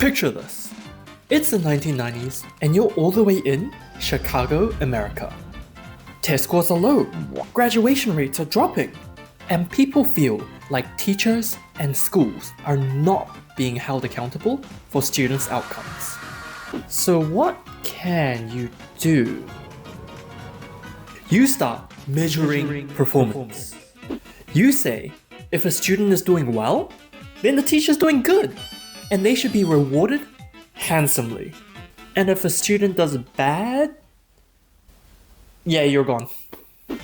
Picture this. It's the 1990s and you're all the way in Chicago, America. Test scores are low, graduation rates are dropping, and people feel like teachers and schools are not being held accountable for students' outcomes. So what can you do? You start measuring performance. You say, if a student is doing well, then the teacher's doing good, and they should be rewarded handsomely. And if a student does bad, yeah, you're gone.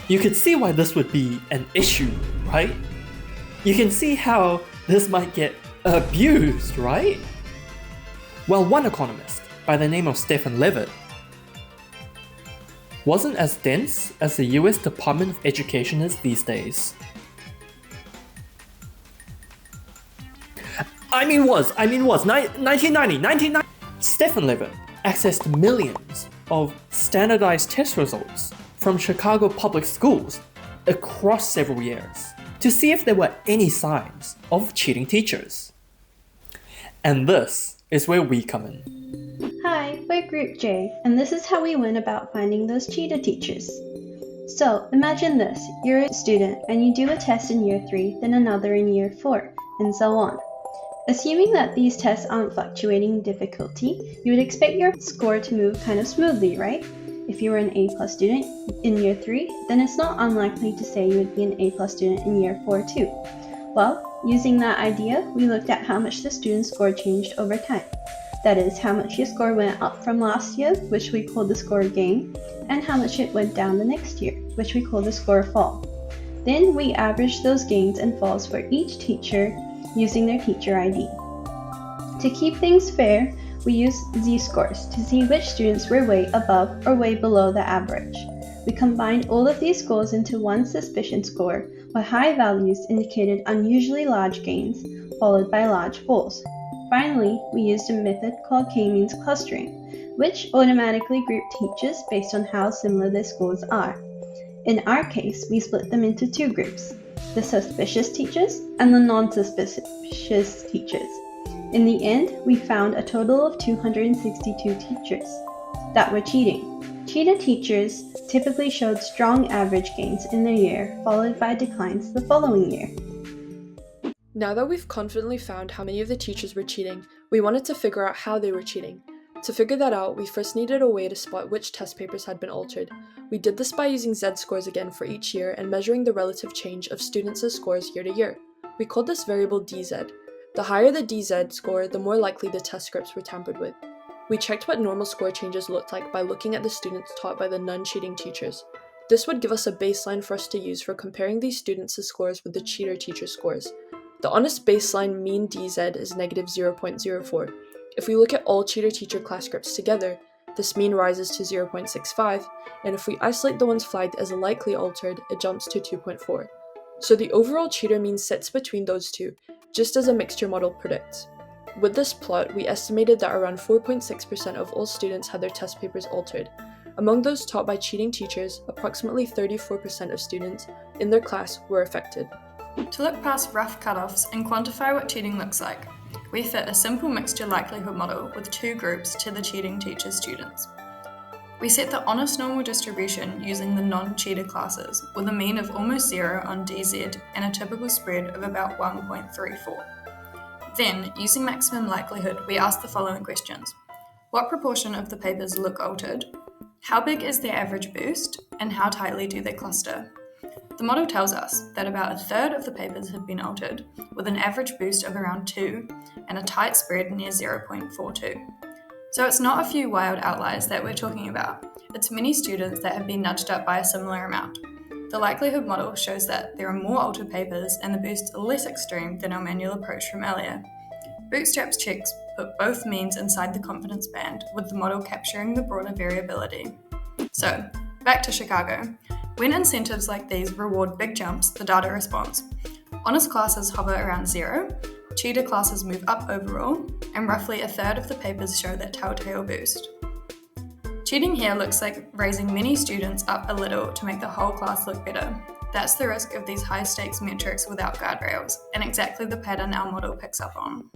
You can see why this would be an issue, right? You can see how this might get abused, right? Well, one economist by the name of Stephen Levitt wasn't as dense as the US Department of Education is these days. I mean was, 1990. Stephen Levitt accessed millions of standardized test results from Chicago public schools across several years to see if there were any signs of cheating teachers. And this is where we come in. Hi, we're Group J, and this is how we went about finding those cheater teachers. So, imagine this, you're a student and you do a test in year 3, then another in year 4, and so on. Assuming that these tests aren't fluctuating in difficulty, you would expect your score to move kind of smoothly, right? If you were an A+ student in year 3, then it's not unlikely to say you would be an A+ student in year 4 too. Well, using that idea, we looked at how much the student's score changed over time. That is, how much your score went up from last year, which we call the score gain, and how much it went down the next year, which we call the score fall. Then we averaged those gains and falls for each teacher using their teacher ID. To keep things fair, we used z-scores to see which students were way above or way below the average. We combined all of these scores into one suspicion score, where high values indicated unusually large gains, followed by large falls. Finally, we used a method called k-means clustering, which automatically grouped teachers based on how similar their scores are. In our case, we split them into 2 groups, the suspicious teachers and the non-suspicious teachers. In the end, we found a total of 262 teachers that were cheating. Cheater teachers typically showed strong average gains in their year, followed by declines the following year. Now that we've confidently found how many of the teachers were cheating, we wanted to figure out how they were cheating. To figure that out, we first needed a way to spot which test papers had been altered. We did this by using z-scores again for each year and measuring the relative change of students' scores year to year. We called this variable dz. The higher the dz score, the more likely the test scripts were tampered with. We checked what normal score changes looked like by looking at the students taught by the non-cheating teachers. This would give us a baseline for us to use for comparing these students' scores with the cheater teacher scores. The honest baseline mean dz is negative 0.04. If we look at all cheater teacher class scripts together, this mean rises to 0.65, and if we isolate the ones flagged as likely altered, it jumps to 2.4. So the overall cheater mean sits between those two, just as a mixture model predicts. With this plot, we estimated that around 4.6% of all students had their test papers altered. Among those taught by cheating teachers, approximately 34% of students in their class were affected. To look past rough cutoffs and quantify what cheating looks like, we fit a simple mixture likelihood model with 2 groups to the cheating teacher's students. We set the honest normal distribution using the non-cheater classes with a mean of almost 0 on DZ and a typical spread of about 1.34. Then, using maximum likelihood, we asked the following questions. What proportion of the papers look altered? How big is their average boost? And how tightly do they cluster? The model tells us that about a third of the papers have been altered, with an average boost of around 2 and a tight spread near 0.42. So it's not a few wild outliers that we're talking about, it's many students that have been nudged up by a similar amount. The likelihood model shows that there are more altered papers and the boosts are less extreme than our manual approach from earlier. Bootstrap's checks put both means inside the confidence band, with the model capturing the broader variability. So, back to Chicago. When incentives like these reward big jumps, the data responds. Honest classes hover around 0, cheater classes move up overall, and roughly a third of the papers show that telltale boost. Cheating here looks like raising many students up a little to make the whole class look better. That's the risk of these high-stakes metrics without guardrails, and exactly the pattern our model picks up on.